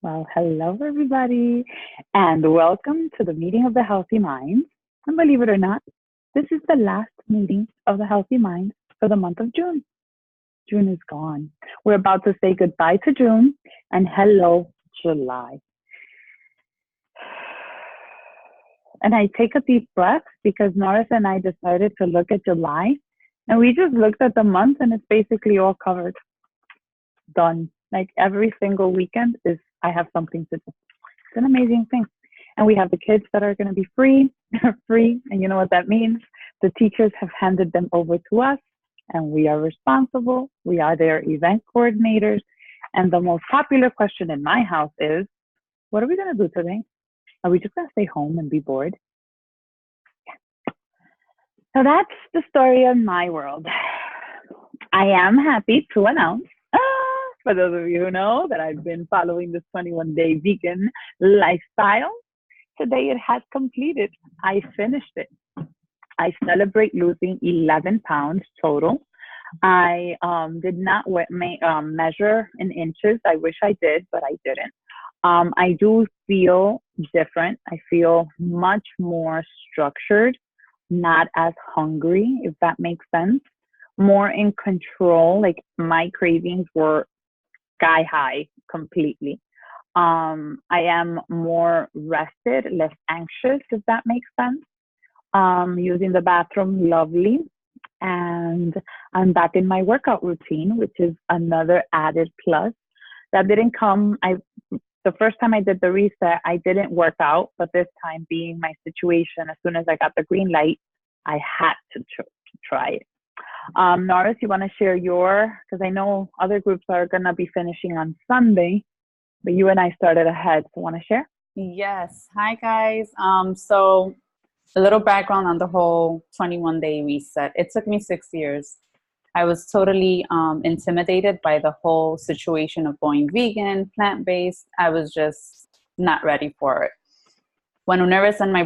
Well, hello, everybody, and welcome to the meeting of the Healthy Minds. And believe it or not, this is the last meeting of the Healthy Minds for the month of June. June is gone. We're about to say goodbye to June and hello, July. And I take a deep breath because Norris and I decided to look at July, and we just looked at the month, and it's basically all covered. Done. Like every single weekend is I have something to do. It's an amazing thing. And we have the kids that are going to be free. And you know what that means? The teachers have handed them over to us and we are responsible. We are their event coordinators. And the most popular question in my house is, what are we going to do today? Are we just going to stay home and be bored? Yeah. So that's the story of my world. I am happy to announce, for those of you who know, that I've been following this 21-day vegan lifestyle. Today it has completed. I finished it. I celebrate losing 11 pounds total. I did not measure in inches. I wish I did, but I didn't. I do feel different. I feel much more structured, not as hungry, if that makes sense. More in control. Like my cravings were sky high completely. I am more rested, less anxious, if that makes sense. Using the bathroom, lovely. And I'm back in my workout routine, which is another added plus. That didn't come, the first time I did the reset, I didn't work out, but this time being my situation, as soon as I got the green light, I had to try it. Norris, you want to share because I know other groups are going to be finishing on Sunday, but you and I started ahead. So want to share? Yes. Hi, guys. So a little background on the whole 21-day reset. It took me 6 years. I was totally intimidated by the whole situation of going vegan, plant-based. I was just not ready for it. When Uneris and my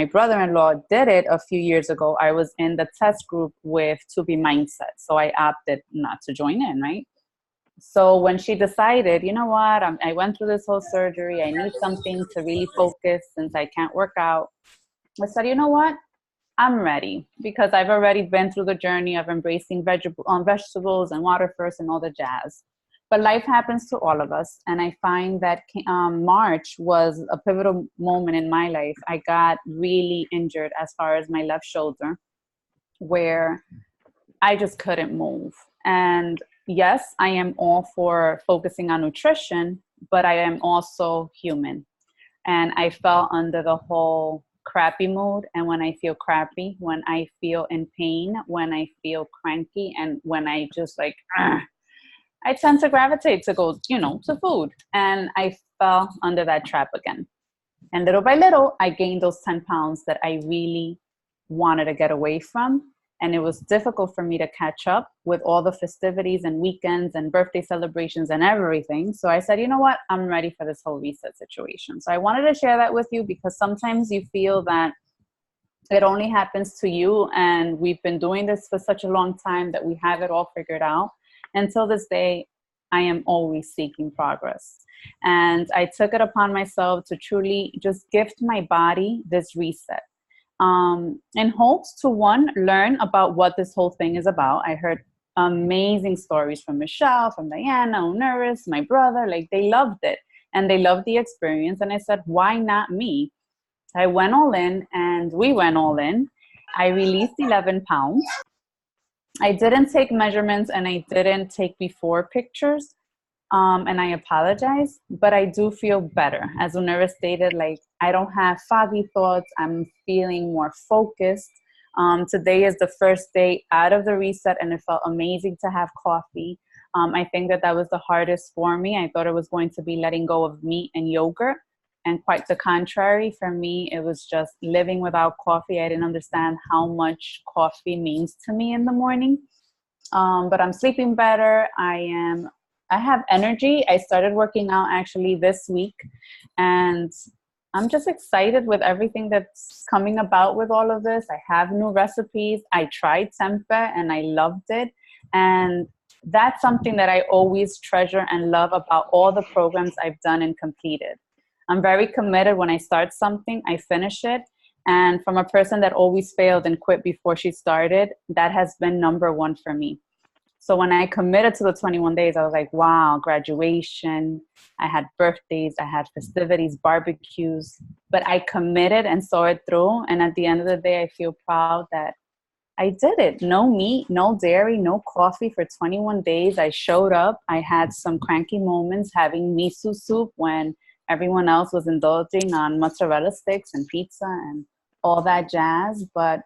brother-in-law did it a few years ago, I was in the test group with To Be Mindset. So I opted not to join in, right? So when she decided, you know what, I went through this whole surgery. I need something to really focus since I can't work out. I said, you know what? I'm ready because I've already been through the journey of embracing vegetables and water first and all the jazz. But life happens to all of us. And I find that March was a pivotal moment in my life. I got really injured as far as my left shoulder, where I just couldn't move. And yes, I am all for focusing on nutrition, but I am also human. And I fell under the whole crappy mood. And when I feel crappy, when I feel in pain, when I feel cranky, and when I just I tend to gravitate to go, to food. And I fell under that trap again. And little by little, I gained those 10 pounds that I really wanted to get away from. And it was difficult for me to catch up with all the festivities and weekends and birthday celebrations and everything. So I said, you know what? I'm ready for this whole reset situation. So I wanted to share that with you because sometimes you feel that it only happens to you. And we've been doing this for such a long time that we have it all figured out. Until this day, I am always seeking progress. And I took it upon myself to truly just gift my body this reset. In hopes to learn about what this whole thing is about. I heard amazing stories from Michelle, from Diana, Uneris, my brother, they loved it and they loved the experience. And I said, why not me? I went all in and we went all in. I released 11 pounds. I didn't take measurements and I didn't take before pictures. And I apologize, but I do feel better. As Uneris stated, I don't have foggy thoughts. I'm feeling more focused. Today is the first day out of the reset and it felt amazing to have coffee. I think that was the hardest for me. I thought it was going to be letting go of meat and yogurt. And quite the contrary, for me, it was just living without coffee. I didn't understand how much coffee means to me in the morning. But I'm sleeping better. I have energy. I started working out actually this week and I'm just excited with everything that's coming about with all of this. I have new recipes. I tried tempeh and I loved it. And that's something that I always treasure and love about all the programs I've done and completed. I'm very committed. When I start something, I finish it. And from a person that always failed and quit before she started, that has been number one for me. So when I committed to the 21 days, I was like, wow, graduation, I had birthdays, I had festivities, barbecues, but I committed and saw it through. And at the end of the day, I feel proud that I did it. No meat, no dairy, no coffee for 21 days. I showed up. I had some cranky moments having miso soup when everyone else was indulging on mozzarella sticks and pizza and all that jazz. But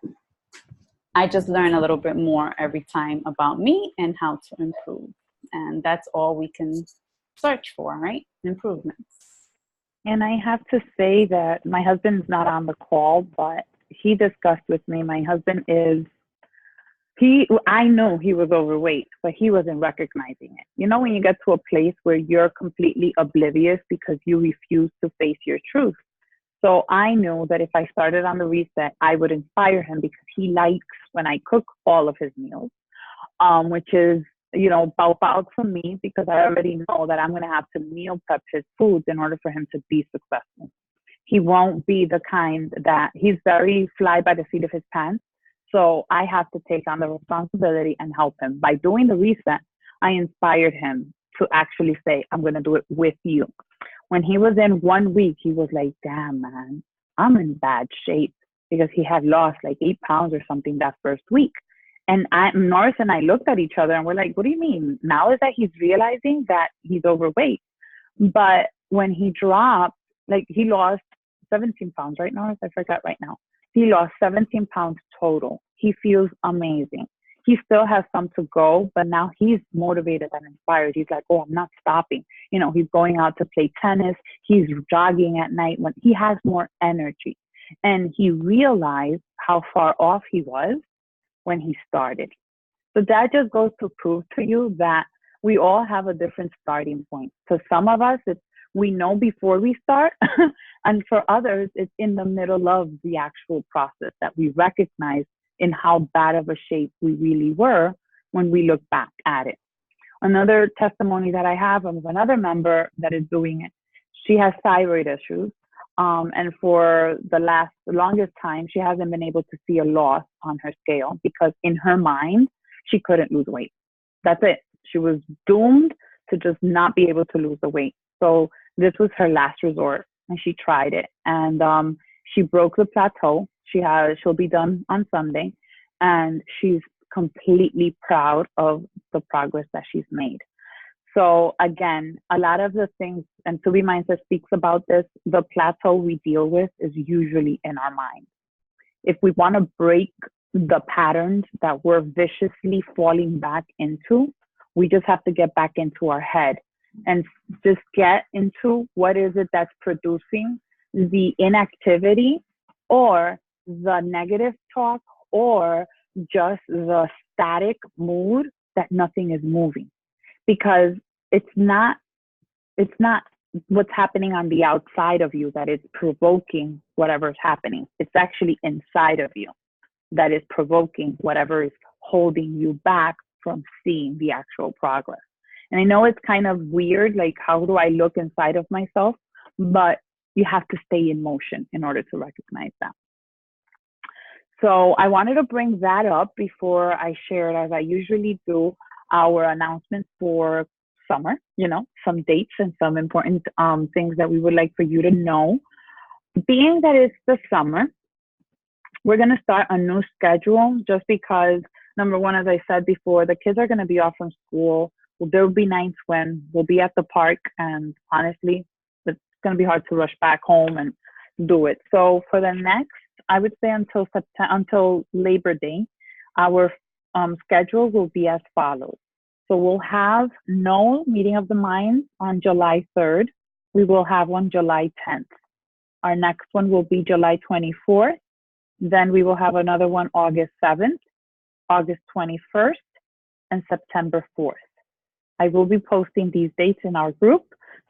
I just learn a little bit more every time about me and how to improve. And that's all we can search for, right? Improvements. And I have to say that my husband's not on the call, but he discussed with me. My husband is, I know he was overweight, but he wasn't recognizing it. You know, when you get to a place where you're completely oblivious because you refuse to face your truth. So I knew that if I started on the reset, I would inspire him because he likes when I cook all of his meals, which is, you know, bao for me because I already know that I'm going to have to meal prep his foods in order for him to be successful. He won't be the kind that he's very fly by the seat of his pants. So I have to take on the responsibility and help him. By doing the reset, I inspired him to actually say, I'm going to do it with you. When he was in 1 week, he was like, damn, man, I'm in bad shape because he had lost like 8 pounds or something that first week. And Norris and I looked at each other and we're like, what do you mean? Now is that he's realizing that he's overweight. But when he dropped, like he lost 17 pounds, right, Norris? I forgot right now. He lost 17 pounds total. He feels amazing. He still has some to go, but now he's motivated and inspired. He's like, oh, I'm not stopping. You know, he's going out to play tennis. He's jogging at night when he has more energy. And he realized how far off he was when he started. So that just goes to prove to you that we all have a different starting point. So some of us, we know before we start, and for others, it's in the middle of the actual process that we recognize in how bad of a shape we really were when we look back at it. Another testimony that I have of another member that is doing it, she has thyroid issues. And for the longest time, she hasn't been able to see a loss on her scale because in her mind, she couldn't lose weight. That's it. She was doomed to just not be able to lose the weight. So this was her last resort and she tried it and she broke the plateau. She'll be done on Sunday and she's completely proud of the progress that she's made. So again, a lot of the things, and To Be Mindset speaks about this, the plateau we deal with is usually in our mind. If we want to break the patterns that we're viciously falling back into, we just have to get back into our head and just get into what is it that's producing the inactivity or the negative talk or just the static mood that nothing is moving. Because it's not what's happening on the outside of you that is provoking whatever is happening. It's actually inside of you that is provoking whatever is holding you back from seeing the actual progress. And I know it's kind of weird, like how do I look inside of myself? But you have to stay in motion in order to recognize that. So I wanted to bring that up before I shared, as I usually do, our announcements for summer, you know, some dates and some important things that we would like for you to know. Being that it's the summer, we're going to start a new schedule just because, number one, as I said before, the kids are going to be off from school. There will be nights when we'll be at the park, and honestly, it's going to be hard to rush back home and do it. So for the next, I would say until Labor Day, our schedule will be as follows. So we'll have no meeting of the minds on July 3rd. We will have one July 10th. Our next one will be July 24th. Then we will have another one August 7th, August 21st, and September 4th. I will be posting these dates in our group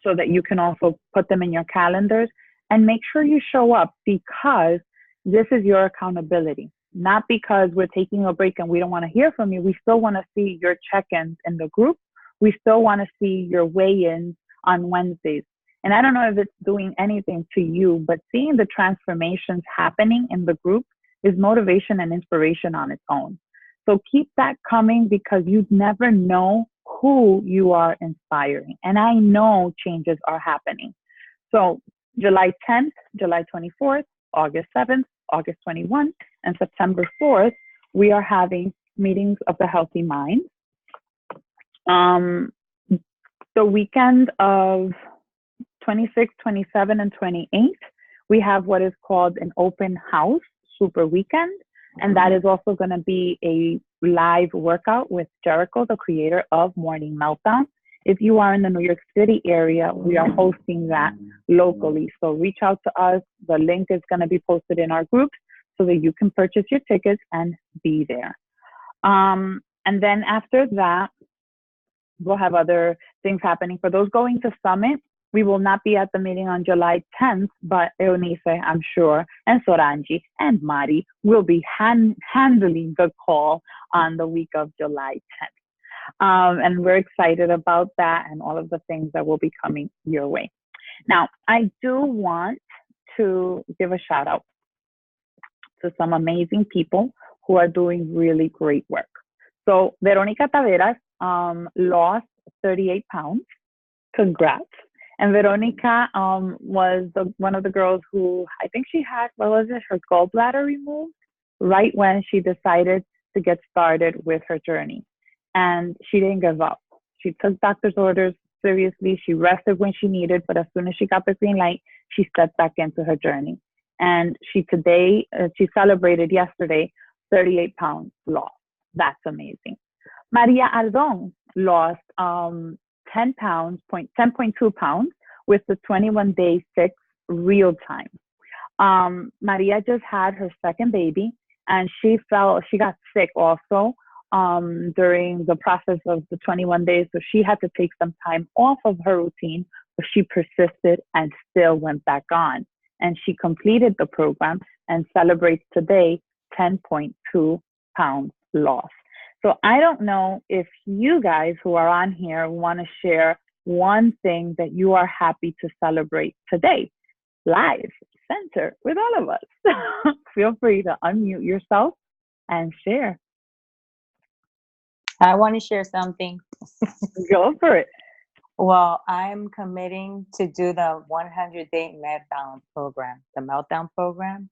so that you can also put them in your calendars and make sure you show up because this is your accountability. not because we're taking a break and we don't want to hear from you. We still want to see your check-ins in the group. We still want to see your weigh-ins on Wednesdays. And I don't know if it's doing anything to you, but seeing the transformations happening in the group is motivation and inspiration on its own. So keep that coming, because you never know who you are inspiring. And I know changes are happening. So July 10th, July 24th, August 7th, August 21, and September 4th, we are having meetings of the Healthy Mind. The weekend of 26, 27, and 28, we have what is called an open house super weekend. And that is also going to be a live workout with Jericho, the creator of Morning Meltdown. If you are in the New York City area, we are hosting that locally. So reach out to us. The link is going to be posted in our group so that you can purchase your tickets and be there. And then after that, we'll have other things happening. For those going to Summit, we will not be at the meeting on July 10th, but Eunice, I'm sure, and Soranji and Mari will be handling the call on the week of July 10th. And we're excited about that and all of the things that will be coming your way. Now, I do want to give a shout out to some amazing people who are doing really great work. So Veronica Taveras lost 38 pounds. Congrats. And Veronica was one of the girls who, I think she had, her gallbladder removed right when she decided to get started with her journey. And she didn't give up. She took doctor's orders seriously. She rested when she needed, but as soon as she got the green light, she stepped back into her journey. And she celebrated yesterday 38 pounds lost. That's amazing. Maria Aldon lost 10.2 pounds with the 21-day fix real time. Maria just had her second baby, and she got sick also during the process of the 21 days. So she had to take some time off of her routine, but she persisted and still went back on. And she completed the program and celebrates today 10.2 pounds lost. So I don't know if you guys who are on here want to share one thing that you are happy to celebrate today, live, center with all of us. Feel free to unmute yourself and share. I want to share something. Go for it. Well, I'm committing to do the 100-day meltdown program, the meltdown program.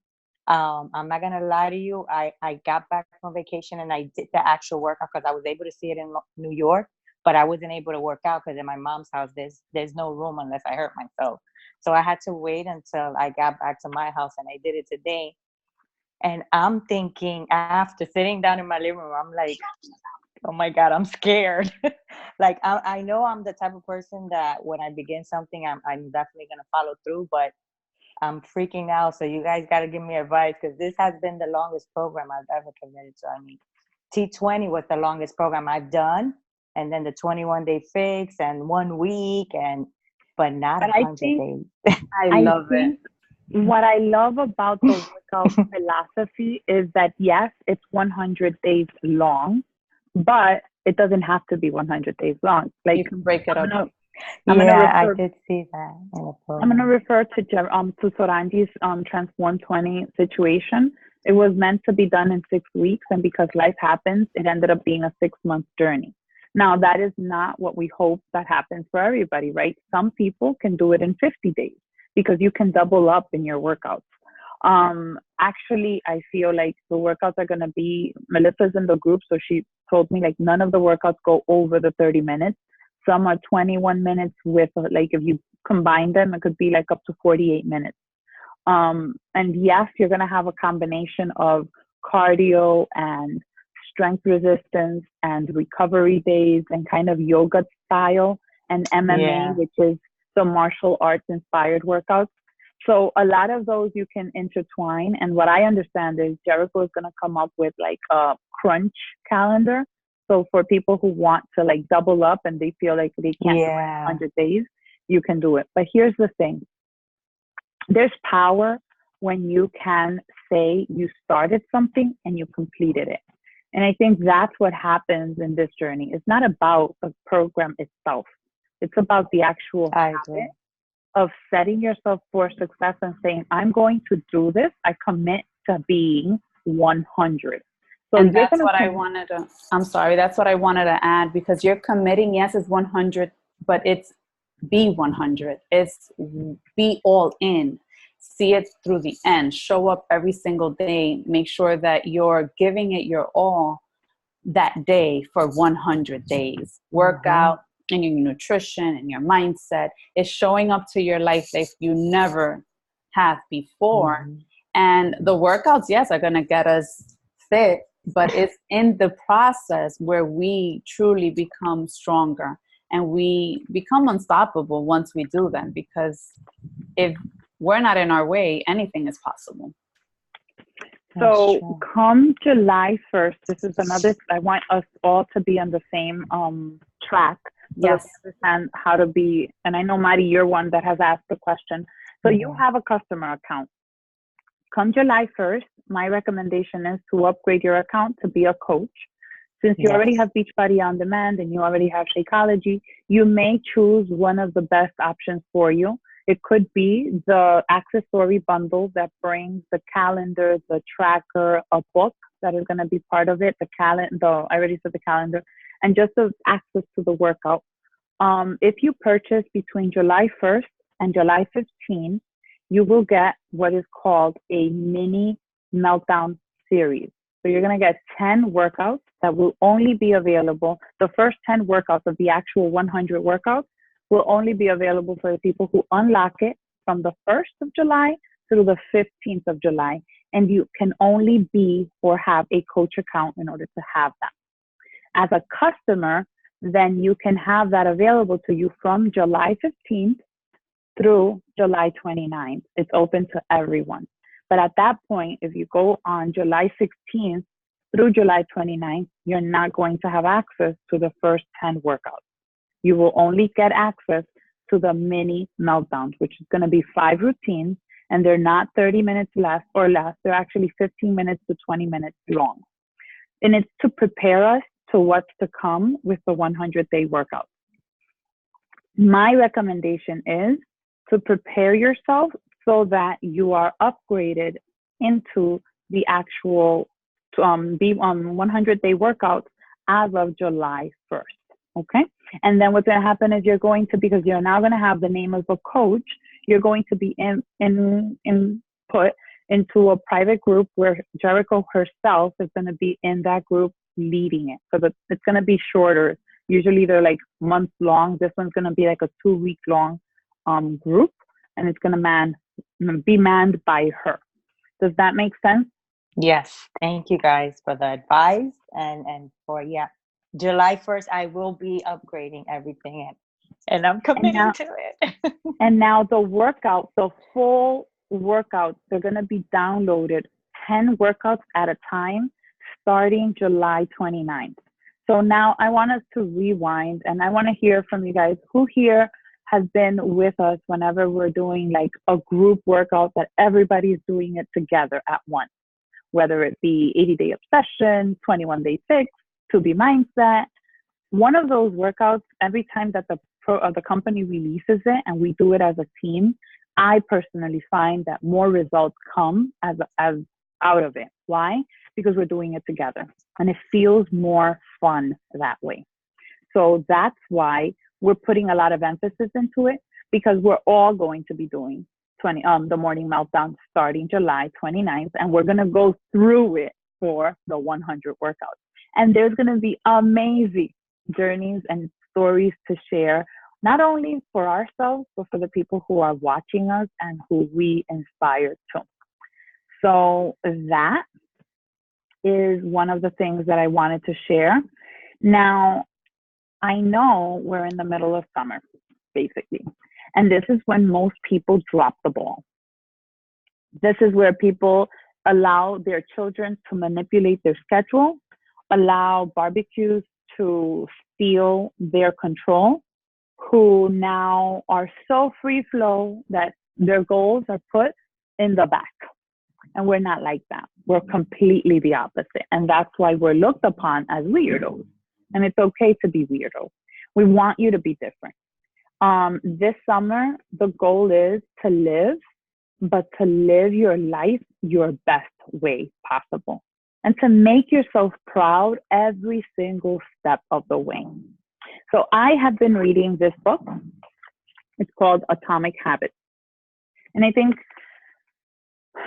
I'm not going to lie to you. I got back from vacation and I did the actual workout because I was able to see it in New York, but I wasn't able to work out because in my mom's house, there's no room unless I hurt myself. So I had to wait until I got back to my house, and I did it today. And I'm thinking, after sitting down in my living room, I'm like, oh my God, I'm scared. Like, I know I'm the type of person that when I begin something, I'm definitely going to follow through, but I'm freaking out. So you guys got to give me advice, because this has been the longest program I've ever committed to. I mean, T20 was the longest program I've done. And then the 21-day fix and 1 week, but not 100 days. I love it. What I love about the workout philosophy is that, yes, it's 100 days long, but it doesn't have to be 100 days long. Like, you can break it up. I did see that in the program. I'm going to refer to Soranji's Transform 20 situation. It was meant to be done in 6 weeks, and because life happens, it ended up being a 6-month journey. Now, that is not what we hope that happens for everybody, right? Some people can do it in 50 days because you can double up in your workouts. Actually, I feel like the workouts are going to be, Melissa's in the group, so she told me like none of the workouts go over the 30 minutes. Some are 21 minutes with, like, if you combine them, it could be like up to 48 minutes. And yes, you're going to have a combination of cardio and strength resistance and recovery days and kind of yoga style and MMA, which is the martial arts inspired workouts. So a lot of those you can intertwine. And what I understand is Jericho is going to come up with like a crunch calendar. So for people who want to like double up and they feel like they can't do it in 100 days, you can do it. But here's the thing. There's power when you can say you started something and you completed it. And I think that's what happens in this journey. It's not about the program itself. It's about the actual I habit agree. of setting yourself for success and saying, I'm going to do this. I commit to being 100. So And you're that's going what I to, wanted to, I'm sorry, that's what I wanted to add, because you're committing, yes, it's 100, but it's be 100. It's be all in. See it through the end. Show up every single day. Make sure that you're giving it your all that day for 100 days. Work out and your nutrition and your mindset is showing up to your life like you never have before. And the workouts, yes, are going to get us fit, but it's in the process where we truly become stronger and we become unstoppable once we do them, because if we're not in our way, anything is possible. so come July 1st, this is another, I want us all to be on the same track. So Yes. that we understand how to be, and I know, Mari, you're one that has asked the question. So you have a customer account. Come July 1st, my recommendation is to upgrade your account to be a coach. Since you already have Beachbody On Demand and you already have Shakeology, you may choose one of the best options for you. It could be the accessory bundle that brings the calendar, the tracker, a book that is going to be part of it, the calendar, I already said the calendar, and just the access to the workout. If you purchase between July 1st and July 15th, you will get what is called a mini meltdown series. So you're going to get 10 workouts that will only be available. The first 10 workouts of the actual 100 workouts will only be available for the people who unlock it from the 1st of July through the 15th of July. And you can only be or have a coach account in order to have that. As a customer, then you can have that available to you from July 15th through July 29th. It's open to everyone. But at that point, if you go on July 16th through July 29th, you're not going to have access to the first 10 workouts. You will only get access to the mini meltdowns, which is going to be 5 routines, and they're not 30 minutes less or less. They're actually 15 minutes to 20 minutes long. And it's to prepare us to what's to come with the 100-day workout. My recommendation is to prepare yourself so that you are upgraded into the actual 100-day workouts as of July 1st. Okay. And then what's going to happen is you're going to, because you're now going to have the name of a coach, you're going to be input into a private group where Jericho herself is going to be in that group leading it. So it's going to be shorter. Usually they're like months long. This one's going to be like a 2-week long group, and it's going to be manned by her. Does that make sense? Yes. Thank you guys for the advice and for, July 1st, I will be upgrading everything and I'm committing to it. And now the workout, the full workouts, they're going to be downloaded 10 workouts at a time starting July 29th. So now I want us to rewind, and I want to hear from you guys who here has been with us whenever we're doing like a group workout that everybody's doing it together at once, whether it be 80-day obsession, 21-day fix, to be mindset. One of those workouts, every time that the company releases it and we do it as a team, I personally find that more results come as out of it. Why? Because we're doing it together and it feels more fun that way. So that's why we're putting a lot of emphasis into it, because we're all going to be doing the morning meltdown starting July 29th, and we're going to go through it for the 100 workouts. And there's going to be amazing journeys and stories to share, not only for ourselves, but for the people who are watching us and who we inspire to. So that is one of the things that I wanted to share. Now, I know we're in the middle of summer, basically, and this is when most people drop the ball. This is where people allow their children to manipulate their schedule, allow barbecues to steal their control, who now are so free flow that their goals are put in the back. And we're not like that. We're completely the opposite. And that's why we're looked upon as weirdos. And it's okay to be weirdo. We want you to be different. This summer, the goal is to live, but to live your life your best way possible. And to make yourself proud every single step of the way. So I have been reading this book. It's called Atomic Habits. And I think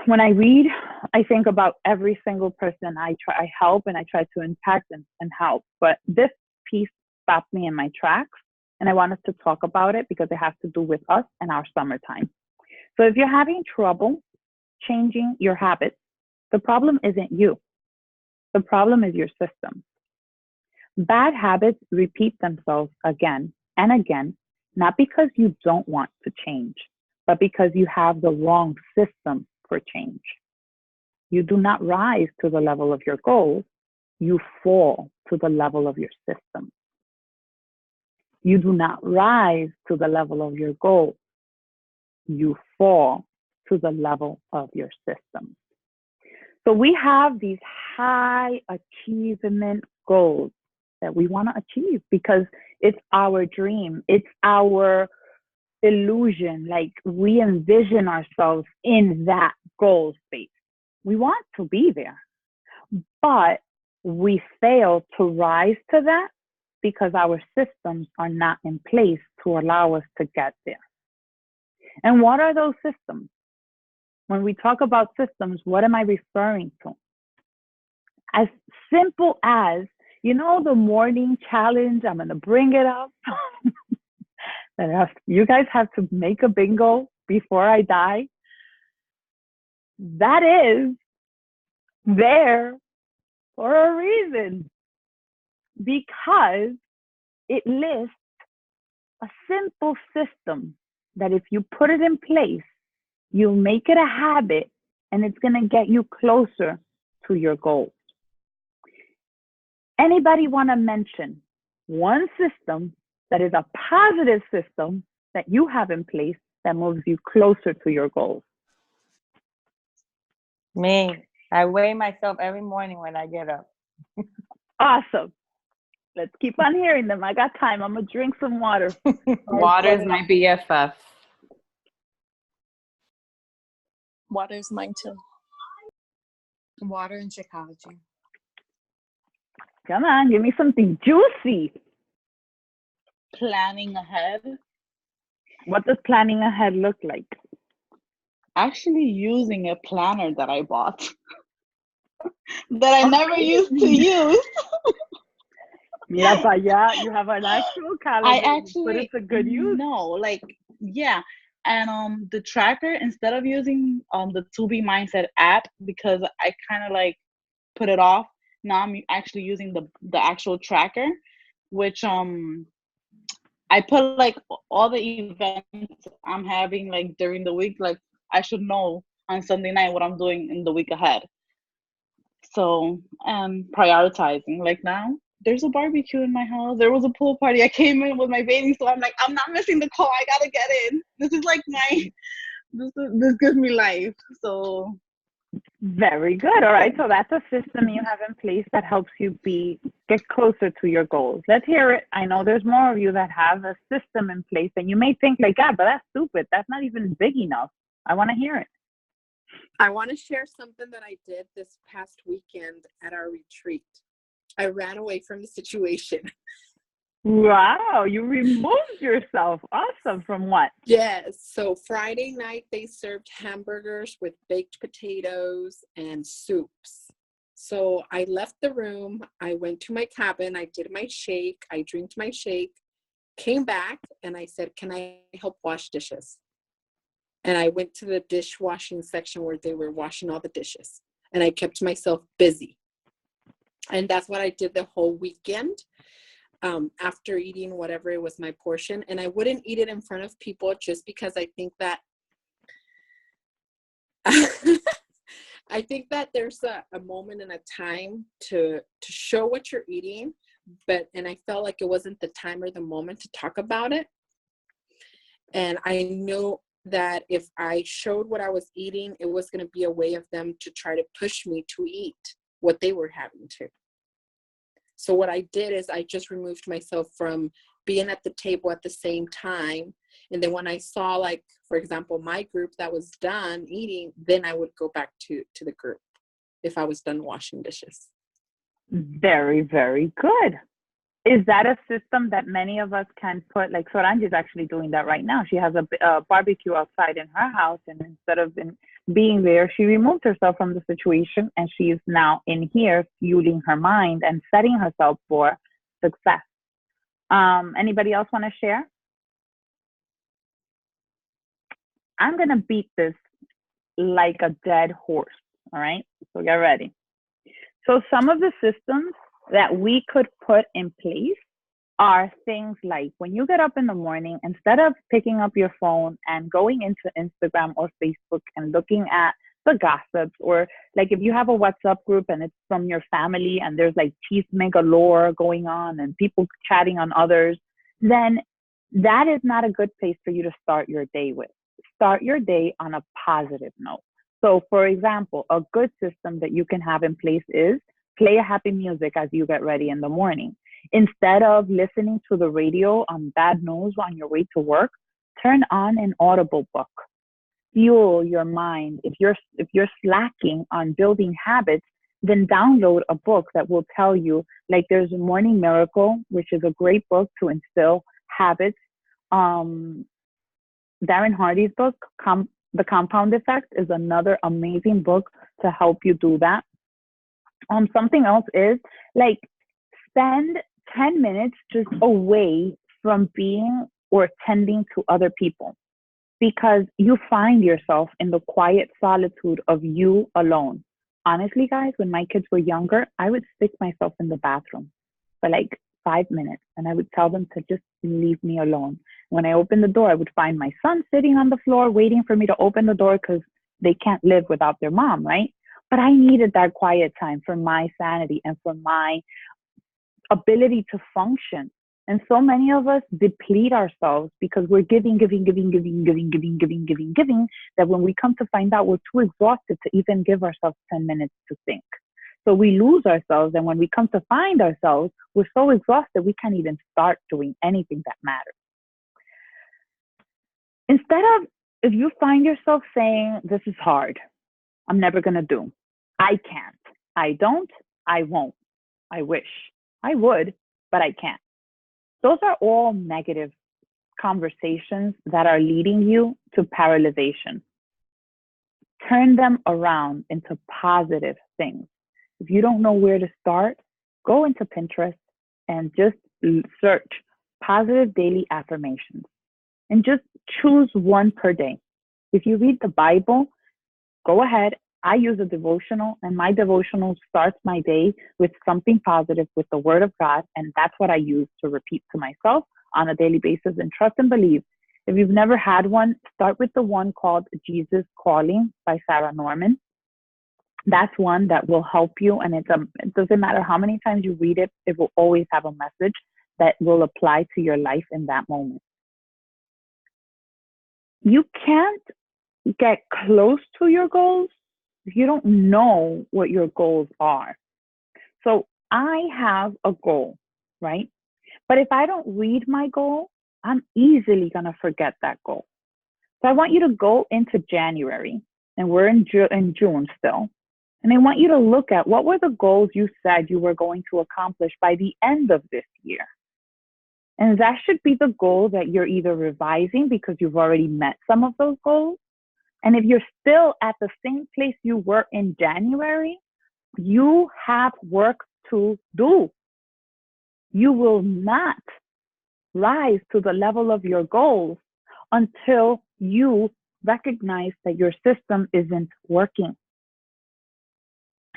when I read, I think about every single person I help, and I try to impact and help. But this piece stopped me in my tracks, and I want us to talk about it because it has to do with us and our summertime. So if you're having trouble changing your habits, the problem isn't you. The problem is your system. Bad habits repeat themselves again and again, not because you don't want to change, but because you have the wrong system for change. You do not rise to the level of your goals, you fall to the level of your system. You do not rise to the level of your goals, you fall to the level of your system. So we have these high achievement goals that we want to achieve because it's our dream. It's our illusion. Like we envision ourselves in that goal space. We want to be there, but we fail to rise to that because our systems are not in place to allow us to get there. And what are those systems? When we talk about systems, what am I referring to? As simple as, the morning challenge, I'm going to bring it up. You guys have to make a bingo before I die. That is there for a reason, because it lists a simple system that if you put it in place, you'll make it a habit, and it's going to get you closer to your goals. Anybody want to mention one system that is a positive system that you have in place that moves you closer to your goals? Me. I weigh myself every morning when I get up. Awesome. Let's keep on hearing them. I got time. I'm going to drink some water. Water is my BFF. Water is mine too. Water and Shakeology. Come on, give me something juicy. Planning ahead. What does planning ahead look like? Actually using a planner that I bought that I never used to use. Mira pa allá, you have an actual calendar, but it's a good use. No, yeah. And the tracker, instead of using the To Be Mindset app, because I kind of put it off, now I'm actually using the actual tracker, which I put all the events I'm having during the week. I should know on Sunday night what I'm doing in the week ahead. So, and prioritizing. Now there's a barbecue in my house. There was a pool party. I came in with my baby, so I'm I'm not missing the call. I gotta get in. This is this gives me life. So very good. All right. So that's a system you have in place that helps you get closer to your goals. Let's hear it. I know there's more of you that have a system in place, and you may think God, but that's stupid. That's not even big enough. I want to hear it. I want to share something that I did this past weekend at our retreat. I ran away from the situation. Wow, you removed yourself. Awesome. From what? Yes. So Friday night, they served hamburgers with baked potatoes and soups. So I left the room. I went to my cabin. I did my shake. I drank my shake, came back, and I said, can I help wash dishes? And I went to the dishwashing section where they were washing all the dishes. And I kept myself busy. And that's what I did the whole weekend. After eating whatever it was my portion. And I wouldn't eat it in front of people just because I think that I think that there's a moment and a time to show what you're eating, and I felt like it wasn't the time or the moment to talk about it. And I know that if I showed what I was eating, it was going to be a way of them to try to push me to eat what they were having to. So what I did is I just removed myself from being at the table at the same time. And then when I saw, like, for example, my group that was done eating, then I would go back to the group if I was done washing dishes. Very, very good. Is that a system that many of us can put? Like Sorange is actually doing that right now. She has a barbecue outside in her house, and instead of being there, she removed herself from the situation, and she is now in here fueling her mind and setting herself for success. Anybody else want to share? I'm going to beat this like a dead horse. All right, so get ready. So some of the systems that we could put in place are things like when you get up in the morning, instead of picking up your phone and going into Instagram or Facebook and looking at the gossips, or like if you have a WhatsApp group and it's from your family and there's like chisme galore going on and people chatting on others, then that is not a good place for you to start your day with. Start your day on a positive note. So for example, a good system that you can have in place is play a happy music as you get ready in the morning. Instead of listening to the radio on bad news on your way to work, turn on an Audible book. Fuel your mind. If you're slacking on building habits, then download a book that will tell you, like there's Morning Miracle, which is a great book to instill habits. Darren Hardy's book, The Compound Effect, is another amazing book to help you do that. Something else is like spend 10 minutes just away from being or tending to other people, because you find yourself in the quiet solitude of you alone. Honestly, guys, when my kids were younger, I would stick myself in the bathroom for like 5 minutes and I would tell them to just leave me alone. When I opened the door, I would find my son sitting on the floor waiting for me to open the door because they can't live without their mom, right? But I needed that quiet time for my sanity and for my ability to function. And so many of us deplete ourselves because we're giving, that when we come to find out, we're too exhausted to even give ourselves 10 minutes to think. So we lose ourselves. And when we come to find ourselves, we're so exhausted, we can't even start doing anything that matters. Instead of, if you find yourself saying, this is hard, I'm never going to do, I can't, I don't, I won't, I wish, I would, but I can't. Those are all negative conversations that are leading you to paralyzation. Turn them around into positive things. If you don't know where to start, go into Pinterest and just search positive daily affirmations and just choose one per day. If you read the Bible, go ahead. I use a devotional, and my devotional starts my day with something positive, with the Word of God, and that's what I use to repeat to myself on a daily basis and trust and believe. If you've never had one, start with the one called Jesus Calling by Sarah Norman. That's one that will help you, and it doesn't matter how many times you read it, it will always have a message that will apply to your life in that moment. You can't get close to your goals if you don't know what your goals are. So I have a goal, right? But if I don't read my goal, I'm easily going to forget that goal. So I want you to go into January, and we're in June still. And I want you to look at what were the goals you said you were going to accomplish by the end of this year. And that should be the goal that you're either revising because you've already met some of those goals. And if you're still at the same place you were in January, you have work to do. You will not rise to the level of your goals until you recognize that your system isn't working.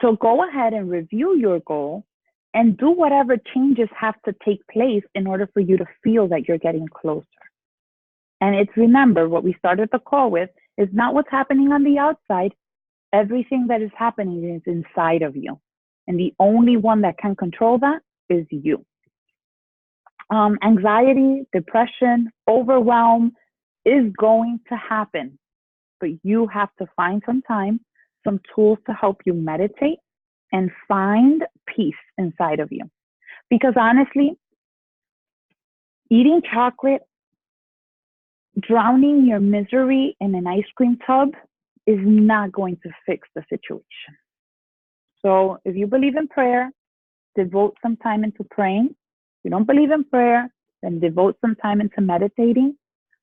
So go ahead and review your goal and do whatever changes have to take place in order for you to feel that you're getting closer. And it's, remember, what we started the call with is not what's happening on the outside. Everything that is happening is inside of you. And the only one that can control that is you. Anxiety, depression, overwhelm is going to happen, but you have to find some time, some tools to help you meditate and find peace inside of you. Because honestly, eating chocolate, drowning your misery in an ice cream tub is not going to fix the situation. So if you believe in prayer, devote some time into praying. If you don't believe in prayer, then devote some time into meditating,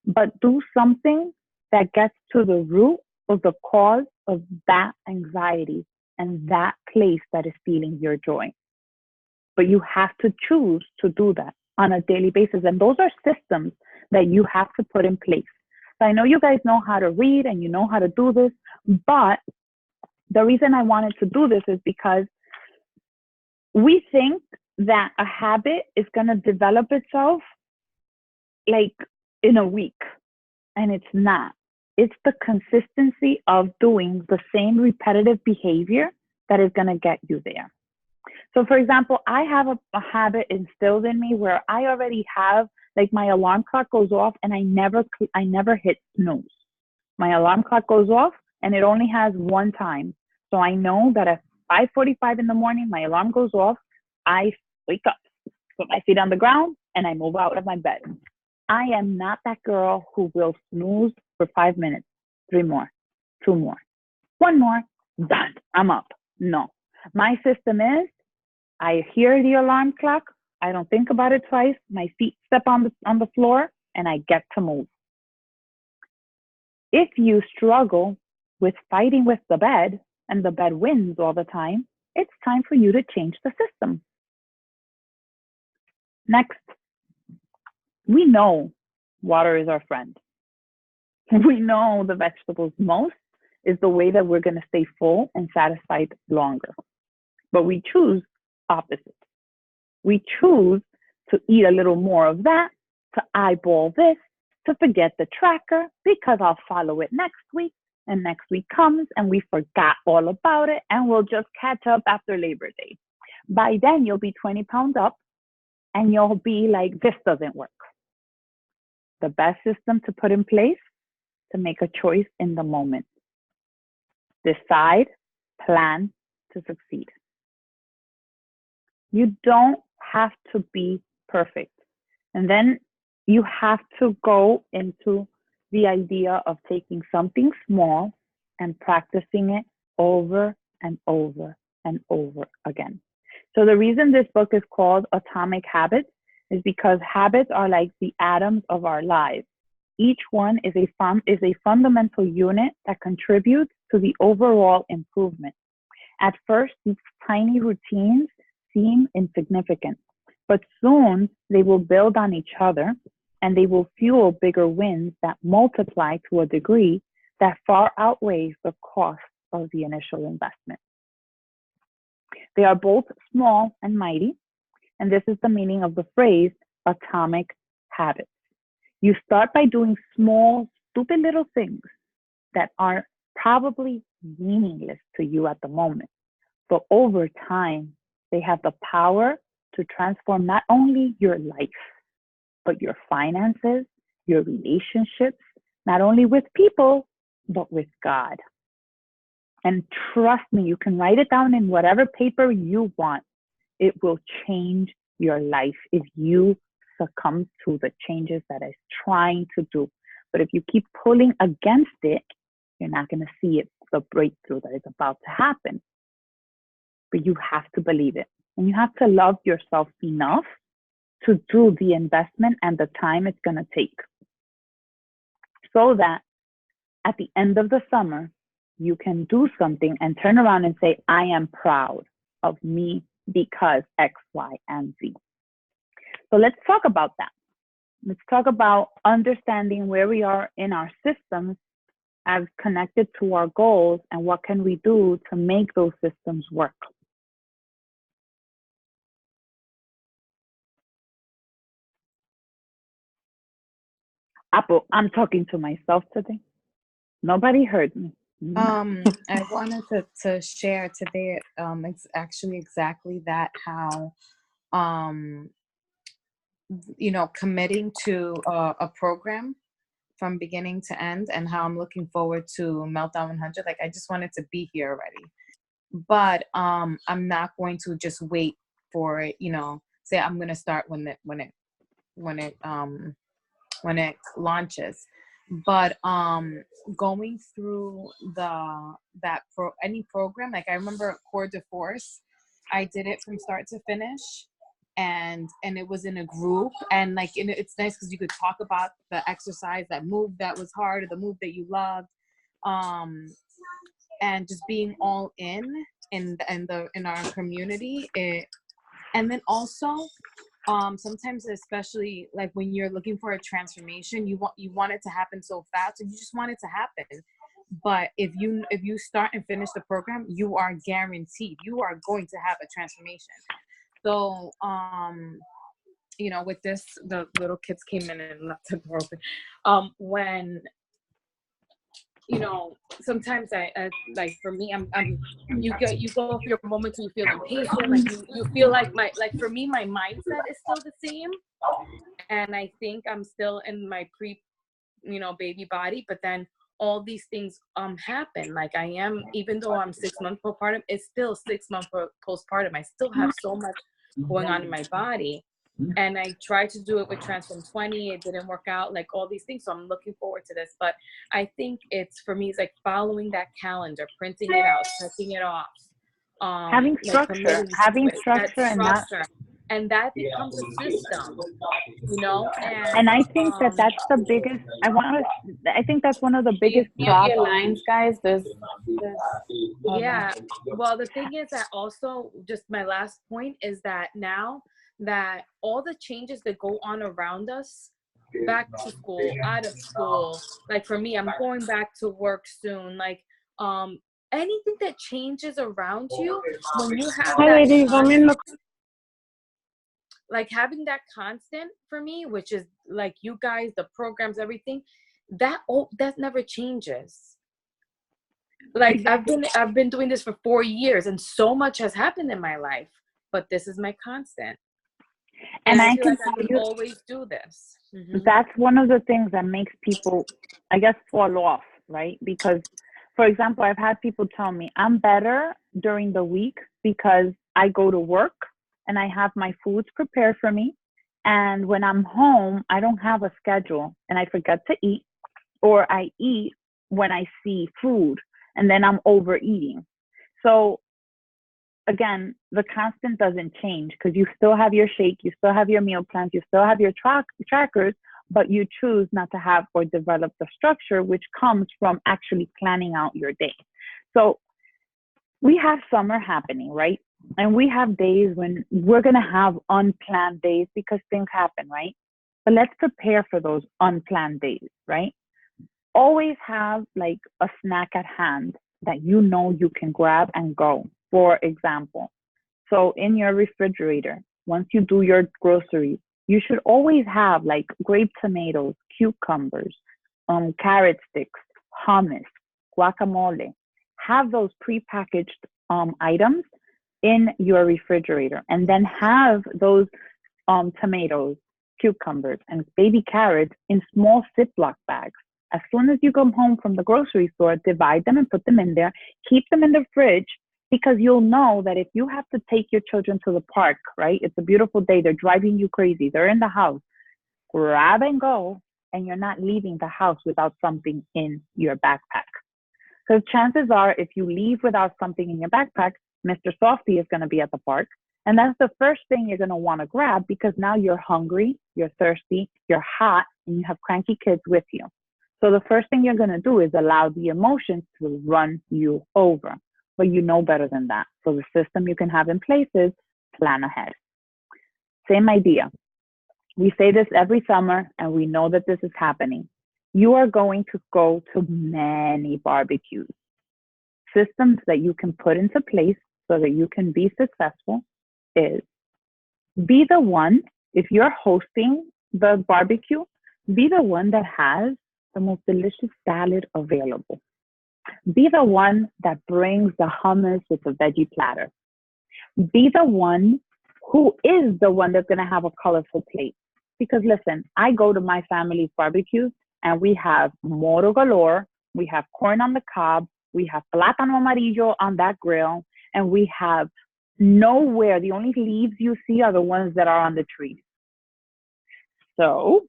but do something that gets to the root of the cause of that anxiety and that place that is stealing your joy. But you have to choose to do that on a daily basis. And those are systems that you have to put in place. So I know you guys know how to read and you know how to do this, but the reason I wanted to do this is because we think that a habit is going to develop itself like in a week, and it's not. It's the consistency of doing the same repetitive behavior that is going to get you there. So for example, I have a habit instilled in me where I already have, like, my alarm clock goes off and I never hit snooze. My alarm clock goes off and it only has one time. So I know that at 5:45 in the morning, my alarm goes off. I wake up, put my feet on the ground, and I move out of my bed. I am not that girl who will snooze for 5 minutes, 3 more, 2 more, 1 more, done, I'm up. No, my system is, I hear the alarm clock, I don't think about it twice, my feet step on the floor, and I get to move. If you struggle with fighting with the bed, and the bed wins all the time, it's time for you to change the system. Next, we know water is our friend. We know the vegetables most is the way that we're going to stay full and satisfied longer. But we choose opposite. We choose to eat a little more of that, to eyeball this, to forget the tracker because I'll follow it next week. And next week comes and we forgot all about it and we'll just catch up after Labor Day. By then, you'll be 20 pounds up and you'll be like, this doesn't work. The best system to put in place, to make a choice in the moment. Decide, plan to succeed. You don't have to be perfect. And then you have to go into the idea of taking something small and practicing it over and over and over again. So the reason this book is called Atomic Habits is because habits are like the atoms of our lives. Each one is a fundamental unit that contributes to the overall improvement. At first, these tiny routines seem insignificant, but soon they will build on each other and they will fuel bigger wins that multiply to a degree that far outweighs the cost of the initial investment. They are both small and mighty, and this is the meaning of the phrase atomic habits. You start by doing small, stupid little things that are probably meaningless to you at the moment, but over time, they have the power to transform not only your life, but your finances, your relationships, not only with people, but with God. And trust me, you can write it down in whatever paper you want. It will change your life if you succumb to the changes that it's trying to do. But if you keep pulling against it, you're not going to see it, the breakthrough that is about to happen. But you have to believe it. And you have to love yourself enough to do the investment and the time it's going to take. So that at the end of the summer, you can do something and turn around and say, I am proud of me because X, Y, and Z. So let's talk about that. Let's talk about understanding where we are in our systems as connected to our goals and what can we do to make those systems work. Apple, I'm talking to myself today. Nobody heard me. I wanted to share today. It's actually exactly that. How, committing to a program from beginning to end, and how I'm looking forward to Meltdown 100. Like I just wanted to be here already. But I'm not going to just wait for it, you know, say I'm going to start when it launches. But going through any program, like I remember Core de Force, I did it from start to finish, and it was in a group, and like it's nice because you could talk about the exercise, that move that was hard, or the move that you loved, and just being all in our community. And then also sometimes, especially like when you're looking for a transformation, you want it to happen so fast, and you just want it to happen. But if you start and finish the program, you are guaranteed you are going to have a transformation. So you know, with this, the little kids came in and left the door open. When, you know, sometimes I like, for me, you go through your moments and you feel impatient, like you feel like for me, my mindset is still the same, and I think I'm still in my baby body, but then all these things happen. Like I am, even though I'm 6 months postpartum, it's still 6 months postpartum. I still have so much going on in my body. And I tried to do it with Transform 20. It didn't work out, like all these things. So I'm looking forward to this. But I think for me, it's like following that calendar, printing it out, checking it off. Having structure, and that becomes a system, you know. And I think that's the biggest. I think that's one of the biggest your lines, guys. There's yeah. Well, the thing is that also, just my last point is that now that all the changes that go on around us, back to school, out of school, like for me, I'm going back to work soon, like anything that changes around you, when you have like having that constant for me, which is like you guys, the programs, everything, that never changes. Like I've been doing this for 4 years, and so much has happened in my life, but this is my constant. And I can always do this. Mm-hmm. That's one of the things that makes people, I guess, fall off, right? Because, for example, I've had people tell me I'm better during the week because I go to work and I have my foods prepared for me. And when I'm home, I don't have a schedule and I forget to eat, or I eat when I see food and then I'm overeating. So again, the constant doesn't change because you still have your shake, you still have your meal plans, you still have your trackers, but you choose not to have or develop the structure, which comes from actually planning out your day. So we have summer happening, right? And we have days when we're going to have unplanned days because things happen, right? But let's prepare for those unplanned days, right? Always have like a snack at hand that you know you can grab and go. For example, so in your refrigerator, once you do your groceries, you should always have like grape tomatoes, cucumbers, carrot sticks, hummus, guacamole. Have those prepackaged items in your refrigerator, and then have those tomatoes, cucumbers, and baby carrots in small Ziploc bags. As soon as you come home from the grocery store, divide them and put them in there. Keep them in the fridge, because you'll know that if you have to take your children to the park, right? It's a beautiful day. They're driving you crazy. They're in the house. Grab and go, and you're not leaving the house without something in your backpack. Because chances are, if you leave without something in your backpack, Mr. Softy is going to be at the park. And that's the first thing you're going to want to grab, because now you're hungry, you're thirsty, you're hot, and you have cranky kids with you. So the first thing you're going to do is allow the emotions to run you over. But you know better than that. So the system you can have in place is plan ahead. Same idea. We say this every summer, and we know that this is happening. You are going to go to many barbecues. Systems that you can put into place so that you can be successful is be the one, if you're hosting the barbecue, be the one that has the most delicious salad available. Be the one that brings the hummus with the veggie platter. Be the one who is the one that's going to have a colorful plate. Because listen, I go to my family's barbecues and we have moro galore, we have corn on the cob, we have plátano amarillo on that grill, and we have nowhere, the only leaves you see are the ones that are on the trees. So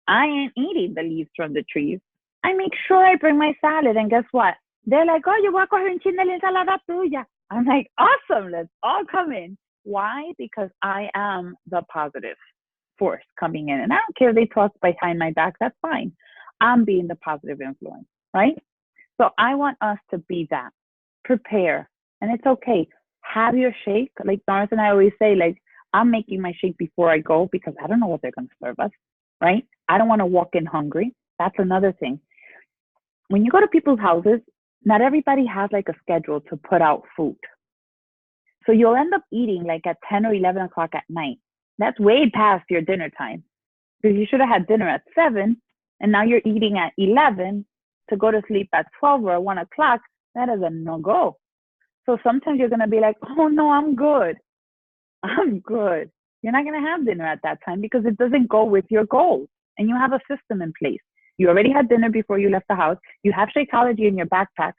I ain't eating the leaves from the trees. I make sure I bring my salad, and guess what? They're like, oh, yo voy a coger un chin de la ensalada tuya. I'm like, awesome, let's all come in. Why? Because I am the positive force coming in. And I don't care if they talk behind my back, that's fine. I'm being the positive influence, right? So I want us to be that. Prepare. And it's okay. Have your shake. Like Doris and I always say, like, I'm making my shake before I go because I don't know what they're going to serve us, right? I don't want to walk in hungry. That's another thing. When you go to people's houses, not everybody has like a schedule to put out food. So you'll end up eating like at 10 or 11 o'clock at night. That's way past your dinner time because you should have had dinner at 7 and now you're eating at 11 to go to sleep at 12 or 1 o'clock. That is a no-go. So sometimes you're going to be like, oh no, I'm good. I'm good. You're not going to have dinner at that time because it doesn't go with your goals and you have a system in place. You already had dinner before you left the house. You have Shakeology in your backpack.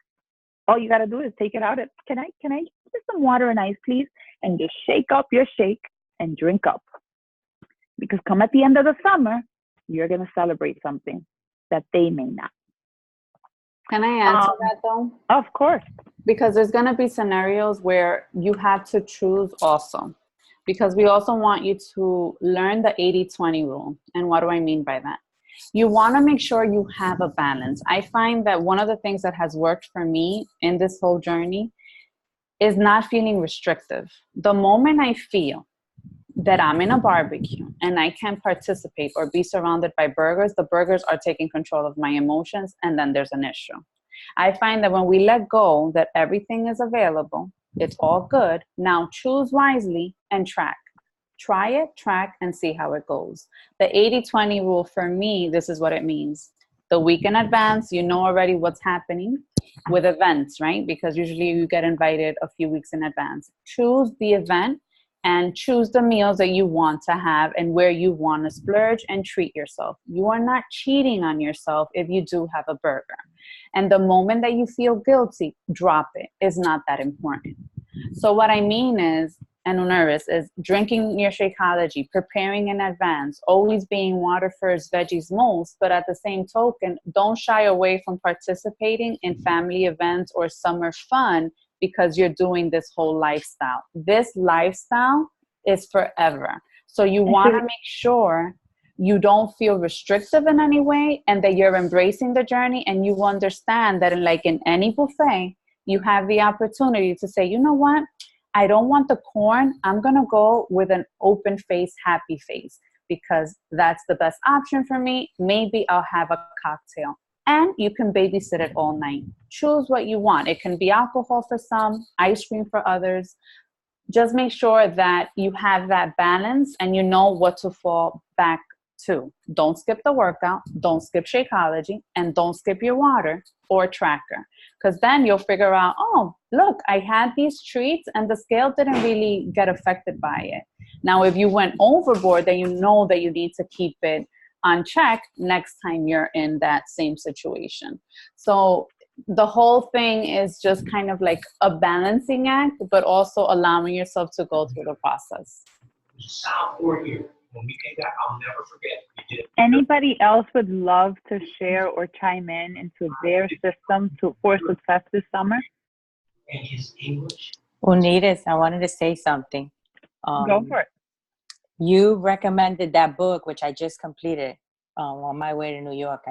All you got to do is take it out. Can I get some water and ice, please? And just shake up your shake and drink up. Because come at the end of the summer, you're going to celebrate something that they may not. Can I add to that though? Of course. Because there's going to be scenarios where you have to choose also. Because we also want you to learn the 80-20 rule. And what do I mean by that? You want to make sure you have a balance. I find that one of the things that has worked for me in this whole journey is not feeling restrictive. The moment I feel that I'm in a barbecue and I can participate or be surrounded by burgers, the burgers are taking control of my emotions, and then there's an issue. I find that when we let go that everything is available, it's all good. Now choose wisely and track. Try it, track, and see how it goes. The 80-20 rule for me, this is what it means. The week in advance, you know already what's happening with events, right? Because usually you get invited a few weeks in advance. Choose the event and choose the meals that you want to have and where you want to splurge and treat yourself. You are not cheating on yourself if you do have a burger. And the moment that you feel guilty, drop it. It's not that important. So what I mean is, and nervous, is drinking your Shakeology, preparing in advance, always being water first, veggies most, but at the same token, don't shy away from participating in family events or summer fun because you're doing this whole lifestyle. This lifestyle is forever. So you want to make sure you don't feel restrictive in any way and that you're embracing the journey and you understand that in any buffet, you have the opportunity to say, you know what? I don't want the corn. I'm going to go with an open face, happy face, because that's the best option for me. Maybe I'll have a cocktail. And you can babysit it all night. Choose what you want. It can be alcohol for some, ice cream for others. Just make sure that you have that balance and you know what to fall back to. Don't skip the workout. Don't skip Shakeology. And don't skip your water or tracker. Because then you'll figure out, oh, look, I had these treats and the scale didn't really get affected by it. Now, if you went overboard, then you know that you need to keep it on check next time you're in that same situation. So the whole thing is just kind of like a balancing act, but also allowing yourself to go through the process. South 4 years. When we came back, I'll never forget. We did. Anybody else would love to share or chime in into their system for success this summer? And his English. Unides, I wanted to say something. Go for it. You recommended that book, which I just completed on my way to New York.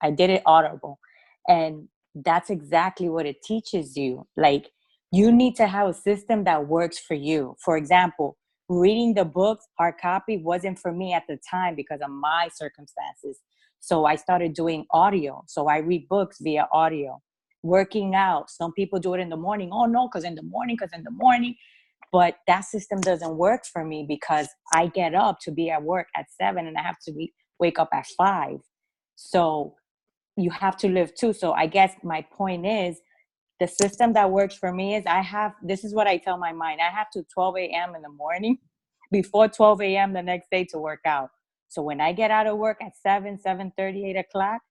I did it Audible. And that's exactly what it teaches you. Like, you need to have a system that works for you. For example, reading the books, hard copy, wasn't for me at the time because of my circumstances. So I started doing audio. So I read books via audio. Working out. Some people do it in the morning. Oh, no, because in the morning. But that system doesn't work for me because I get up to be at work at 7 and I have to wake up at 5. So you have to live too. So I guess my point is, the system that works for me is this is what I tell my mind. I have to 12 a.m. in the morning before 12 a.m. the next day to work out. So when I get out of work at 7, 7:30, 8 o'clock,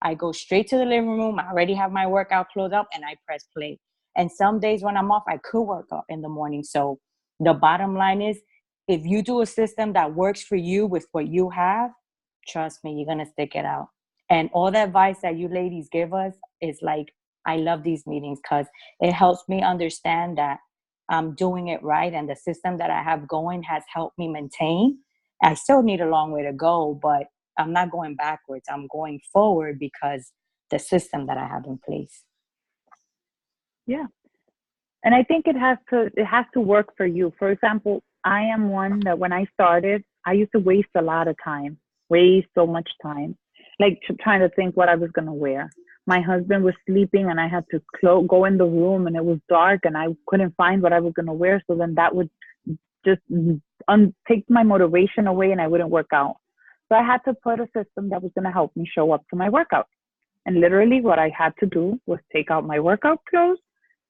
I go straight to the living room. I already have my workout clothes up and I press play. And some days when I'm off, I could work out in the morning. So the bottom line is, if you do a system that works for you with what you have, trust me, you're going to stick it out. And all the advice that you ladies give us is like, I love these meetings because it helps me understand that I'm doing it right. And the system that I have going has helped me maintain. I still need a long way to go, but I'm not going backwards. I'm going forward because the system that I have in place. Yeah. And I think it has to work for you. For example, I am one that when I started, I used to waste a lot of time, waste so much time, like trying to think what I was going to wear. My husband was sleeping and I had to go in the room and it was dark and I couldn't find what I was going to wear. So then that would just take my motivation away and I wouldn't work out. So I had to put a system that was going to help me show up to my workout. And literally what I had to do was take out my workout clothes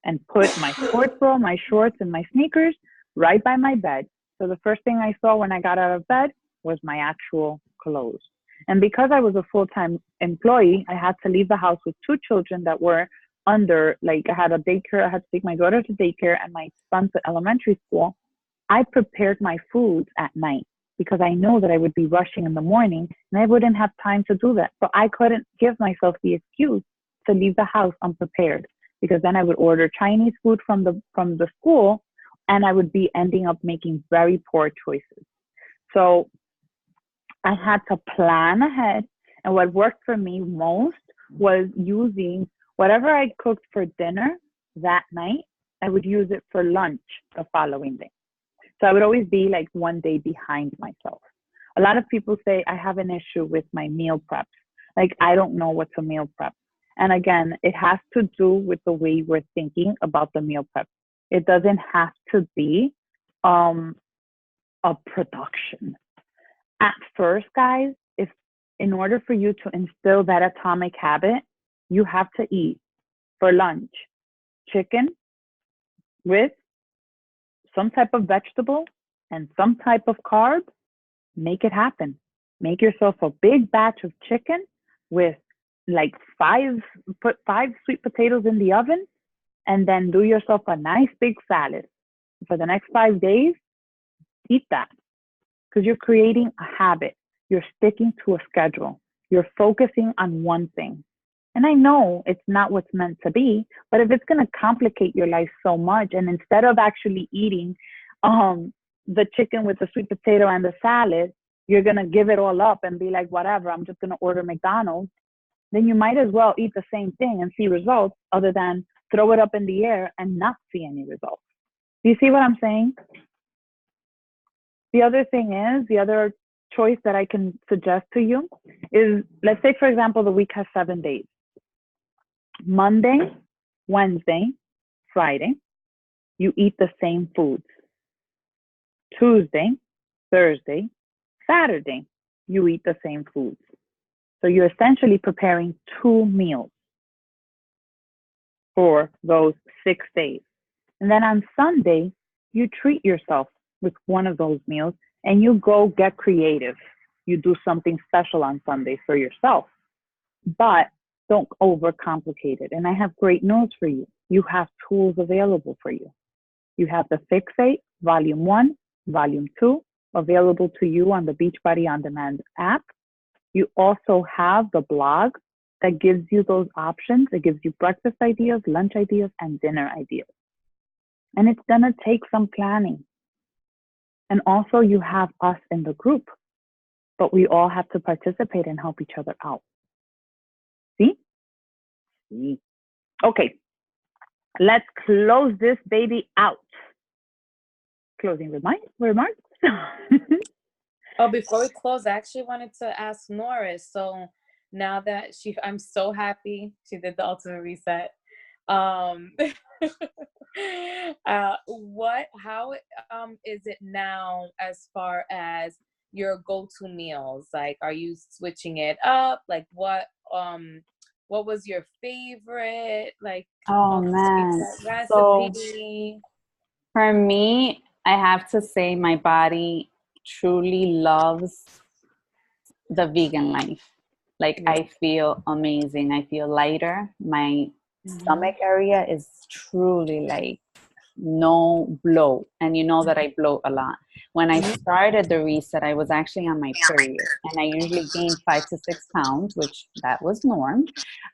and put my sports bra, my shorts, and my sneakers right by my bed. So the first thing I saw when I got out of bed was my actual clothes. And because I was a full-time employee, I had to leave the house with 2 children that were under, like I had a daycare, I had to take my daughter to daycare and my son to elementary school. I prepared my foods at night because I know that I would be rushing in the morning and I wouldn't have time to do that. So I couldn't give myself the excuse to leave the house unprepared, because then I would order Chinese food from the school and I would be ending up making very poor choices. So I had to plan ahead. And what worked for me most was using whatever I cooked for dinner that night, I would use it for lunch the following day. So I would always be like one day behind myself. A lot of people say I have an issue with my meal preps. Like I don't know what to meal prep. And again, it has to do with the way we're thinking about the meal prep. It doesn't have to be a production. At first, guys, if in order for you to instill that atomic habit, you have to eat for lunch chicken with some type of vegetable and some type of carb. Make it happen. Make yourself a big batch of chicken with like put 5 sweet potatoes in the oven, and then do yourself a nice big salad. For the next 5 days, eat that, because you're creating a habit. You're sticking to a schedule. You're focusing on one thing. And I know it's not what's meant to be, but if it's going to complicate your life so much, and instead of actually eating the chicken with the sweet potato and the salad, you're going to give it all up and be like, whatever, I'm just going to order McDonald's, then you might as well eat the same thing and see results, other than throw it up in the air and not see any results. Do you see what I'm saying? The other thing is, the other choice that I can suggest to you is, let's say, for example, the week has 7 days. Monday, Wednesday, Friday, you eat the same foods. Tuesday, Thursday, Saturday, you eat the same foods. So you're essentially preparing 2 meals for those 6 days. And then on Sunday, you treat yourself with one of those meals and you go get creative. You do something special on Sunday for yourself, but don't overcomplicate it. And I have great news for you. You have tools available for you. You have the Fixate Volume 1, Volume 2 available to you on the Beachbody On Demand app. You also have the blog that gives you those options. It gives you breakfast ideas, lunch ideas, and dinner ideas. And it's going to take some planning. And also you have us in the group, but we all have to participate and help each other out. See? Okay, let's close this baby out. Closing remarks. Oh, before we close, I actually wanted to ask Norris. So now that I'm so happy she did the ultimate reset. How is it now as far as your go-to meals? Like, are you switching it up? Like, what was your favorite? Like, Oh man. recipe? For me, I have to say my body truly loves the vegan life. Like I feel amazing. I feel lighter. My stomach area is truly like no bloat. And you know that I bloat a lot. When I started the reset, I was actually on my period, and I usually gained 5 to 6 pounds, which that was norm.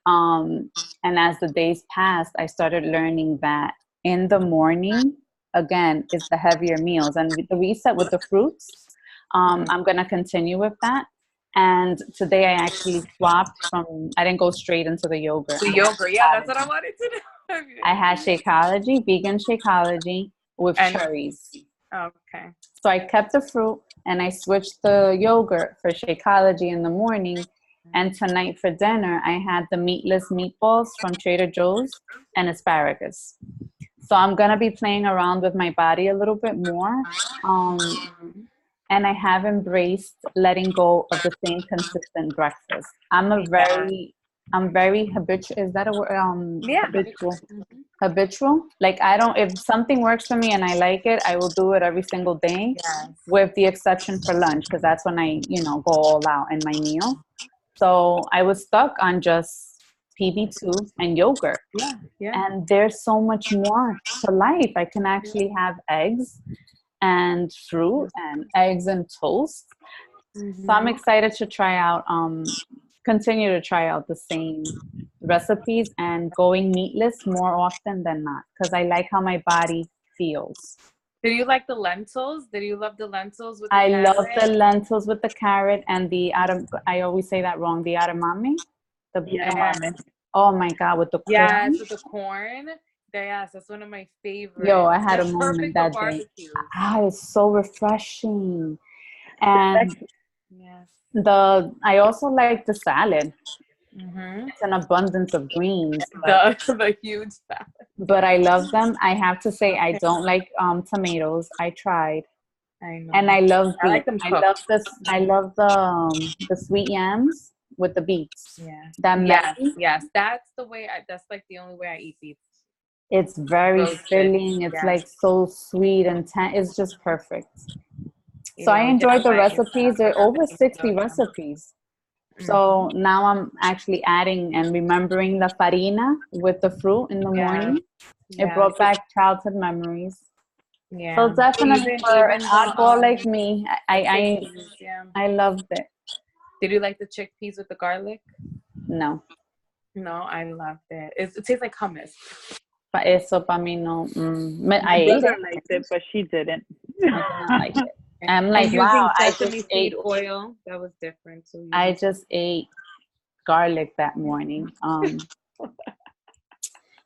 And as the days passed, I started learning that in the morning, again, is the heavier meals, and with the reset with the fruits. I'm going to continue with that. And today I actually swapped from, I didn't go straight into the yogurt. The yogurt, yeah, that's what I wanted to know. I had Shakeology, vegan Shakeology with And- cherries. Okay. So I kept the fruit and I switched the yogurt for Shakeology in the morning. And tonight for dinner, I had the meatless meatballs from Trader Joe's and asparagus. So I'm going to be playing around with my body a little bit more. And I have embraced letting go of the same consistent breakfast. I'm very habitual. Is that a word? Yeah. Habitual. Like I don't, if something works for me and I like it, I will do it every single day, Yes. with the exception for lunch, because that's when I, go all out in my meal. So I was stuck on just PB2 and yogurt. Yeah. And there's so much more to life. I can actually have eggs and fruit and eggs and toast. So I'm excited to try out, continue to try out the same recipes and going meatless more often than not, because I like how my body feels. Do you like the lentils? Did you love the lentils with the I love carrot? the lentils with the carrot and the, I always say that wrong, the edamame. Oh my God, with the corn. Yes, with the corn. Yes, that's one of my favorites. Yo, I had That's a moment perfect that for day. barbecue. It's so refreshing. And Yes. I also like the salad. Mm-hmm. It's an abundance of greens, but, The huge salad. but I love them. I have to say, I don't like tomatoes. I tried, I know. and I love I like beets. them I love cooked. this. I love the sweet yams with the beets. Yeah. That messy. Yes. That's the way. That's like the only way I eat beets. It's very Roasted. filling. It's Yes. like so sweet and it's just perfect. You So I know, enjoyed the like- recipes. There are over 60 recipes. So now I'm actually adding and remembering the farina with the fruit in the morning. It brought back childhood memories. Yeah. So definitely for an even oddball like me, I yeah. loved it. Did you like the chickpeas with the garlic? No. No, I loved it. It tastes like hummus. But eso para mí no. My I ate brother it. liked it, but she didn't. I did not like it. I'm like, And wow, using I sesame just seed ate. oil. That was different. So I just ate garlic that morning.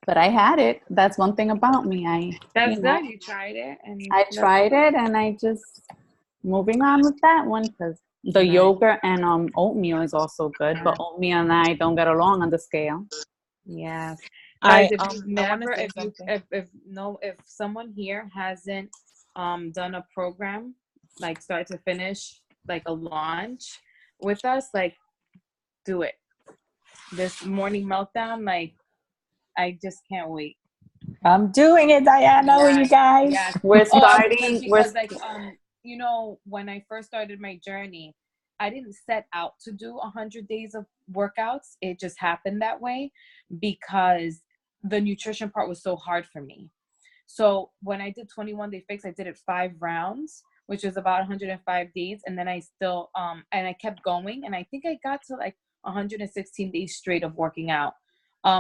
But I had it. That's one thing about me. That's good. You tried it, and I tried it, and I just moving on with that one, because the yogurt and oatmeal is also good. But oatmeal and I don't get along on the scale. Yes. I Guys, if you've I wanna never, say if you, something. if someone here hasn't done a program like start to finish, like a launch with us, like do it. This morning meltdown, like I just can't wait. I'm doing it, Diana, with you guys. Yes. We're Oh, starting. because like you know, when I first started my journey, I didn't set out to do 100 days of workouts. It just happened that way because the nutrition part was so hard for me. So when I did 21 Day Fix, I did it 5 rounds, which was about 105 days. And then I still, and I kept going. And I think I got to like 116 days straight of working out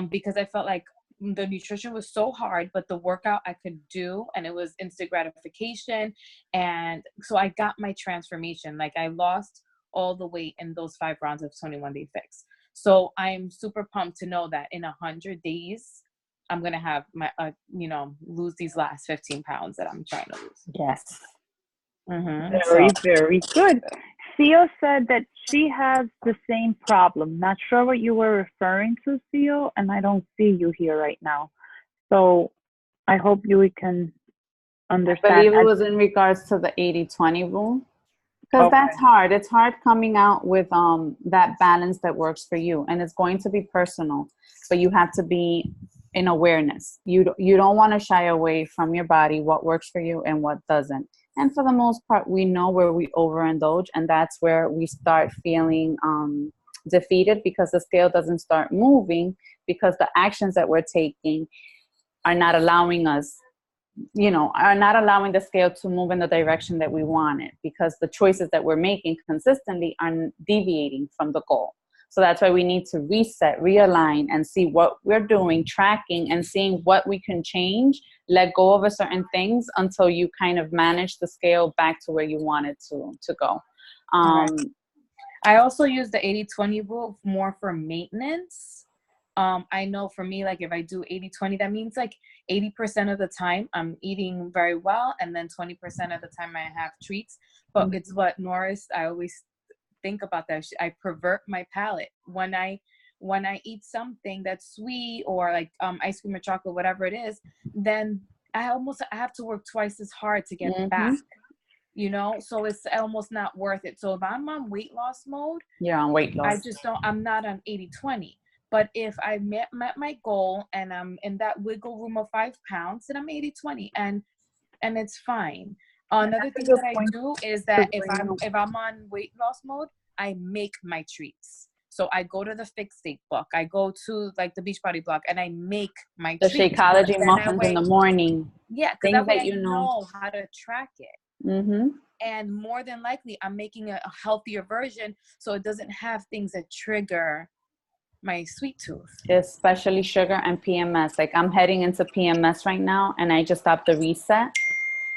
because I felt like the nutrition was so hard, but the workout I could do, and it was instant gratification. And so I got my transformation. Like I lost all the weight in those 5 rounds of 21 Day Fix. So I'm super pumped to know that in 100 days, I'm going to have my, lose these last 15 pounds that I'm trying to lose. Yes. Very, very good. Theo said that she has the same problem. Not sure what you were referring to, Theo, and I don't see you here right now. So I hope you can I understand. believe it was in regards to the 80-20 rule. Because that's hard. It's hard coming out with that balance that works for you. And it's going to be personal. But you have to be in awareness. You don't want to shy away from your body, what works for you and what doesn't. And for the most part, we know where we overindulge, and that's where we start feeling defeated because the scale doesn't start moving because the actions that we're taking are not allowing us, are not allowing the scale to move in the direction that we want it because the choices that we're making consistently are deviating from the goal. So that's why we need to reset, realign, and see what we're doing, tracking, and seeing what we can change, let go of certain things until you kind of manage the scale back to where you want it to go. I also use the 80-20 rule more for maintenance. I know for me, like if I do 80-20, that means like 80% of the time I'm eating very well, and then 20% of the time I have treats. But it's what Norris, I always think about that. I pervert my palate when I eat something that's sweet or like ice cream or chocolate, whatever it is. Then I have to work twice as hard to get back. So it's almost not worth it. So if I'm on weight loss mode, you're on weight loss. I'm not on 80-20. But if I met my goal and I'm in that wiggle room of 5 pounds, then I'm 80-20 and it's fine. Another thing that I do is that if I'm on weight loss mode, I make my treats. So I go to the Fix State book. I go to like the Beachbody blog and I make my treats. The Shakeology muffins in the morning. Yeah, because that way I know how to track it. Mm-hmm. And more than likely, I'm making a healthier version so it doesn't have things that trigger my sweet tooth. Especially sugar and PMS. Like I'm heading into PMS right now and I just stopped the reset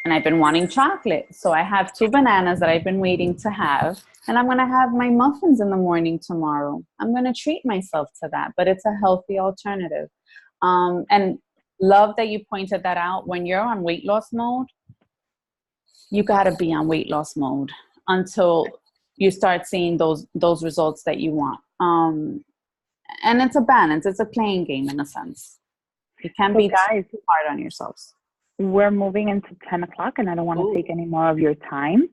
and I've been wanting chocolate. So I have 2 bananas that I've been waiting to have, and I'm going to have my muffins in the morning tomorrow. I'm going to treat myself to that, but it's a healthy alternative. And love that you pointed that out. When you're on weight loss mode, you got to be on weight loss mode until you start seeing those results that you want. And it's a balance. It's a playing game in a sense. You can't be guys, too hard on yourselves. We're moving into 10 o'clock and I don't want to take any more of your time.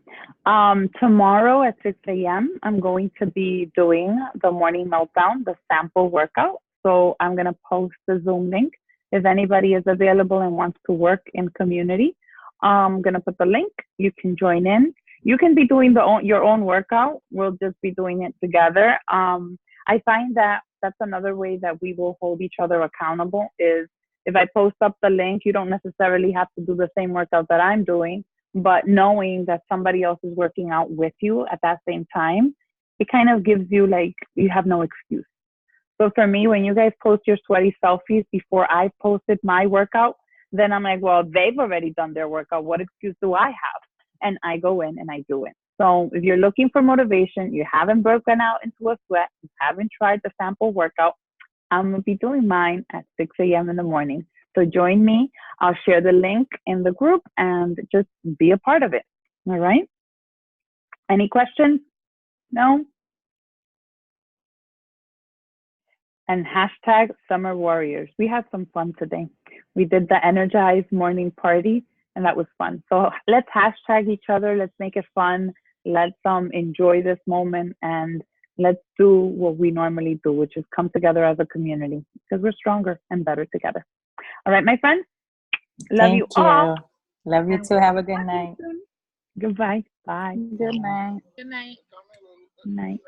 Tomorrow at 6 a.m., I'm going to be doing the morning meltdown, the sample workout. So I'm going to post the Zoom link. If anybody is available and wants to work in community, I'm going to put the link. You can join in. You can be doing your own workout. We'll just be doing it together. I find that that's another way that we will hold each other accountable is if I post up the link, you don't necessarily have to do the same workout that I'm doing, but knowing that somebody else is working out with you at that same time, it kind of gives you like, you have no excuse. So for me, when you guys post your sweaty selfies before I posted my workout, then I'm like, well, they've already done their workout. What excuse do I have? And I go in and I do it. So if you're looking for motivation, you haven't broken out into a sweat, you haven't tried the sample workout, I'm going to be doing mine at 6 a.m. in the morning. So join me. I'll share the link in the group and just be a part of it. All right? Any questions? No? And hashtag Summer Warriors. We had some fun today. We did the Energized morning party, and that was fun. So let's hashtag each other. Let's make it fun. Let's enjoy this moment, and let's do what we normally do, which is come together as a community because we're stronger and better together. All right, my friends. Love you all. Love you too. Have a good night. Goodbye. Bye. Good night. Good night. Good night.